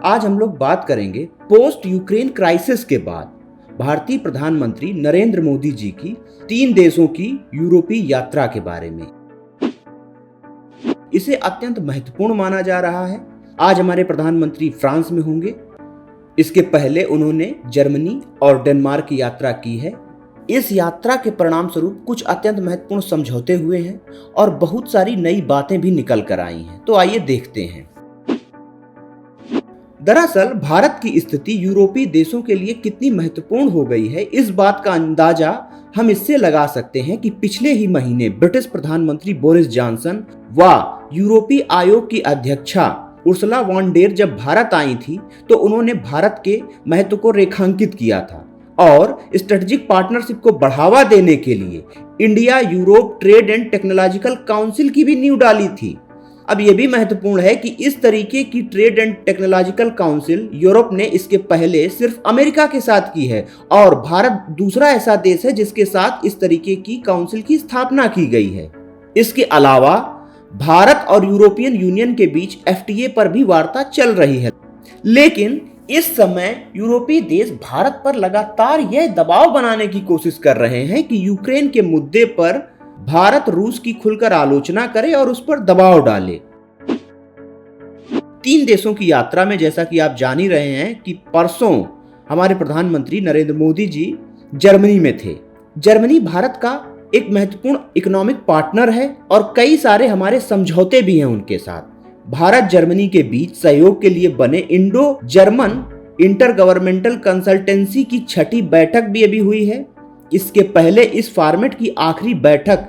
आज हम लोग बात करेंगे पोस्ट यूक्रेन क्राइसिस के बाद भारतीय प्रधानमंत्री नरेंद्र मोदी जी की 3 देशों की यूरोपीय यात्रा के बारे में। इसे अत्यंत महत्वपूर्ण माना जा रहा है। आज हमारे प्रधानमंत्री फ्रांस में होंगे। इसके पहले उन्होंने जर्मनी और डेनमार्क की यात्रा की है। इस यात्रा के परिणाम स्वरूप कुछ अत्यंत महत्वपूर्ण समझौते हुए हैं और बहुत सारी नई बातें भी निकल कर आई हैं। तो आइए देखते हैं। दरअसल भारत की स्थिति यूरोपीय देशों के लिए कितनी महत्वपूर्ण हो गई है, इस बात का अंदाजा हम इससे लगा सकते हैं कि पिछले ही महीने ब्रिटिश प्रधानमंत्री बोरिस जॉनसन व यूरोपीय आयोग की अध्यक्षा उर्सुला वॉन डेर जब भारत आई थी तो उन्होंने भारत के महत्व को रेखांकित किया था और स्ट्रेटेजिक पार्टनरशिप को बढ़ावा देने के लिए India Europe trade and technological council की भी नींव डाली थी। अब यह भी महत्वपूर्ण है कि इस तरीके की trade and technological council Europe ने इसके पहले सिर्फ अमेरिका के साथ की है और भारत दूसरा ऐसा देश है जिसके साथ इस तरीके की काउंसिल की स्थापना की गई है। इसके अलावा भारत और यूरोपियन यूनियन के बीच एफटीए पर भी वार्ता चल रही है, लेकिन इस समय यूरोपीय देश भारत पर लगातार यह दबाव बनाने की कोशिश कर रहे हैं कि यूक्रेन के मुद्दे पर भारत रूस की खुलकर आलोचना करे और उस पर दबाव डाले। 3 देशों की यात्रा में जैसा कि आप जान ही रहे हैं कि परसों हमारे प्रधानमंत्री नरेंद्र मोदी जी जर्मनी में थे। जर्मनी भारत का एक महत्वपूर्ण इकोनॉमिक पार्टनर है और कई सारे हमारे समझौते भी हैं उनके साथ। भारत जर्मनी के बीच सहयोग के लिए बने Indo German inter governmental consultancy की 6ठी बैठक भी अभी हुई है। इसके पहले इस फॉर्मेट की आखिरी बैठक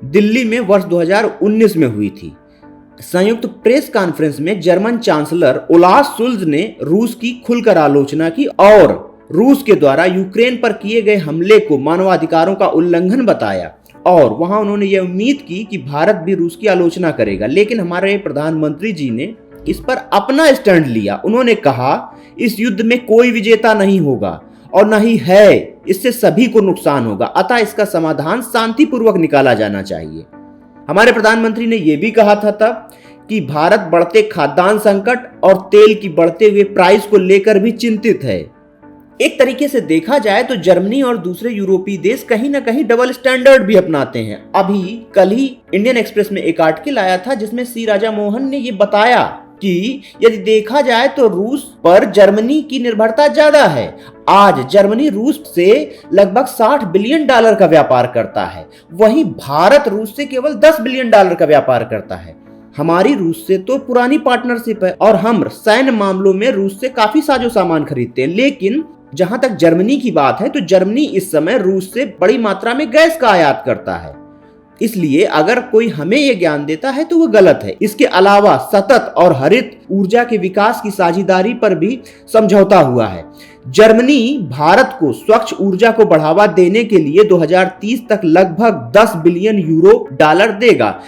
दिल्ली में वर्ष 2019 में हुई थी। संयुक्त प्रेस कॉन्फ्रेंस में जर्मन चांसलर ओलाफ शुल्ज ने रूस की खुलकर आलोचना की और रूस के द्वारा यूक्रेन पर किए गए हमले को मानवाधिकारों का उल्लंघन बताया और वहां उन्होंने यह उम्मीद की कि भारत भी रूस की आलोचना करेगा। लेकिन हमारे प्रधानमंत्री जी ने इस पर अपना स्टैंड लिया। उन्होंने कहा इस युद्ध में कोई विजेता नहीं होगा और न ही है, इससे सभी को नुकसान होगा, अतः इसका समाधान शांतिपूर्वक निकाला जाना चाहिए। हमारे प्रधानमंत्री ने यह भी कहा था तब कि भारत बढ़ते खाद्यान्न संकट और तेल की बढ़ते हुए प्राइस को लेकर भी चिंतित है। एक तरीके से देखा जाए तो जर्मनी और दूसरे यूरोपीय देश कहीं ना कहीं डबल स्टैंडर्ड भी अपनाते हैं। अभी कल ही इंडियन एक्सप्रेस में एक आर्टिकल आया था जिसमें सी राजा मोहन ने यह बताया कि यदि देखा जाए तो रूस पर जर्मनी की निर्भरता ज्यादा है। आज जर्मनी रूस से लगभग $60 बिलियन का व्यापार करता है, वहीं भारत रूस से केवल $10 बिलियन का व्यापार करता है। हमारी रूस से तो पुरानी पार्टनरशिप है और हम सैन्य मामलों में रूस से काफी साजो सामान खरीदते हैं। लेकिन जहां तक जर्मनी की बात है तो जर्मनी इस समय रूस से बड़ी मात्रा में गैस का आयात करता है, इसलिए अगर कोई हमें यह ज्ञान देता है तो वह गलत है। इसके अलावा सतत और हरित ऊर्जा के विकास की साझेदारी पर भी समझौता हुआ है। जर्मनी भारत को स्वच्छ ऊर्जा को बढ़ावा देने के लिए 2030 तक लगभग $10 बिलियन देगा।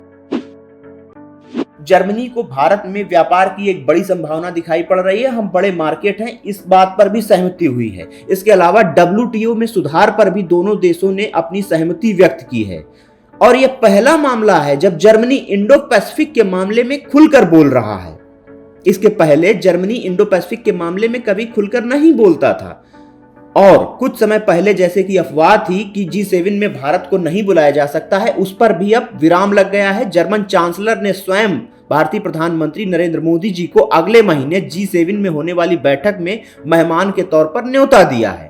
जर्मनी को भारत में व्यापार की एक बड़ी संभावना दिखाई पड़ रही है। हम बड़े मार्केट हैं, इस बात पर भी सहमति हुई है। इसके अलावा WTO में सुधार पर भी दोनों देशों ने अपनी सहमति व्यक्त की है और यह पहला मामला है जब जर्मनी इंडो पैसिफिक के मामले में खुलकर बोल रहा है। इसके पहले जर्मनी इंडो पैसिफिक के मामले में कभी खुलकर नहीं बोलता था और कुछ समय पहले जैसे कि अफवाह थी कि G7 में भारत को नहीं बुलाया जा सकता है, उस पर भी अब विराम लग गया है। जर्मन चांसलर ने स्वयं भारतीय प्रधानमंत्री नरेंद्र मोदी जी को अगले महीने G7 में होने वाली बैठक में मेहमान के तौर पर न्योता दिया है।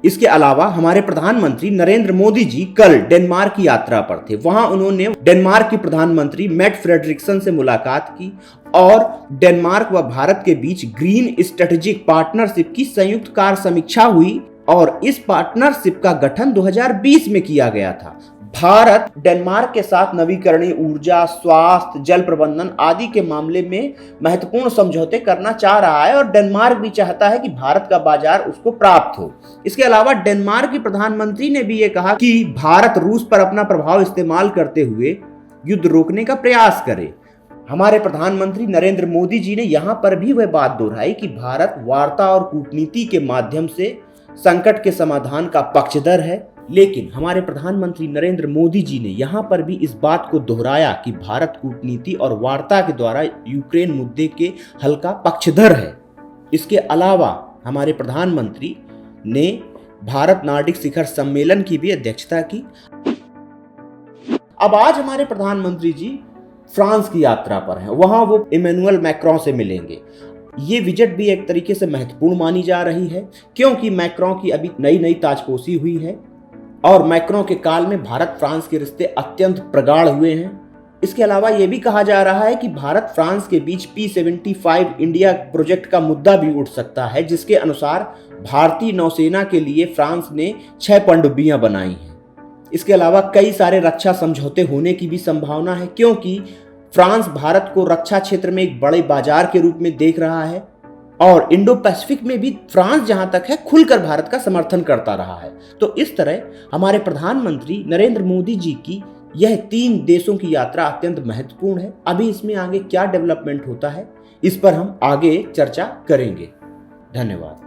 इसके अलावा हमारे प्रधानमंत्री नरेंद्र मोदी जी कल डेनमार्क की यात्रा पर थे। वहां उन्होंने डेनमार्क की प्रधानमंत्री मेट फ्रेडरिक्सन से मुलाकात की और डेनमार्क व भारत के बीच ग्रीन स्ट्रेटेजिक पार्टनरशिप की संयुक्त कार्य समीक्षा हुई और इस पार्टनरशिप का गठन 2020 में किया गया था। भारत डेनमार्क के साथ नवीकरणीय ऊर्जा, स्वास्थ्य, जल प्रबंधन आदि के मामले में महत्वपूर्ण समझौते करना चाह रहा है और डेनमार्क भी चाहता है कि भारत का बाजार उसको प्राप्त हो। इसके अलावा डेनमार्क के प्रधानमंत्री ने भी ये कहा कि भारत रूस पर अपना प्रभाव इस्तेमाल करते हुए युद्ध रोकने का प्रयास करे। हमारे प्रधानमंत्री नरेंद्र मोदी जी ने यहाँ पर भी वह बात दोहराई कि भारत वार्ता और कूटनीति के माध्यम से संकट के समाधान का पक्षधर है। लेकिन हमारे प्रधानमंत्री नरेंद्र मोदी जी ने यहाँ पर भी इस बात को दोहराया कि भारत कूटनीति और वार्ता के द्वारा यूक्रेन मुद्दे के हल का पक्षधर है। इसके अलावा हमारे प्रधानमंत्री ने भारत नार्डिक शिखर सम्मेलन की भी अध्यक्षता की। अब आज हमारे प्रधानमंत्री जी फ्रांस की यात्रा पर हैं, वहां वो इमैनुअल मैक्रों से मिलेंगे। ये विजिट भी एक तरीके से महत्वपूर्ण मानी जा रही है, क्योंकि मैक्रों की अभी नई नई ताजपोशी हुई है और मैक्रों के काल में भारत फ्रांस के रिश्ते अत्यंत प्रगाढ़ हुए हैं। इसके अलावा ये भी कहा जा रहा है कि भारत फ्रांस के बीच P-75 इंडिया प्रोजेक्ट का मुद्दा भी उठ सकता है, जिसके अनुसार भारतीय नौसेना के लिए फ्रांस ने 6 पनडुब्बियां बनाई हैं। इसके अलावा कई सारे रक्षा समझौते होने की भी संभावना है, क्योंकि फ्रांस भारत को रक्षा क्षेत्र में एक बड़े बाजार के रूप में देख रहा है और इंडो पैसिफिक में भी फ्रांस जहां तक है खुलकर भारत का समर्थन करता रहा है। तो इस तरह हमारे प्रधानमंत्री नरेंद्र मोदी जी की यह 3 देशों की यात्रा अत्यंत महत्वपूर्ण है। अभी इसमें आगे क्या डेवलपमेंट होता है, इस पर हम आगे चर्चा करेंगे। धन्यवाद।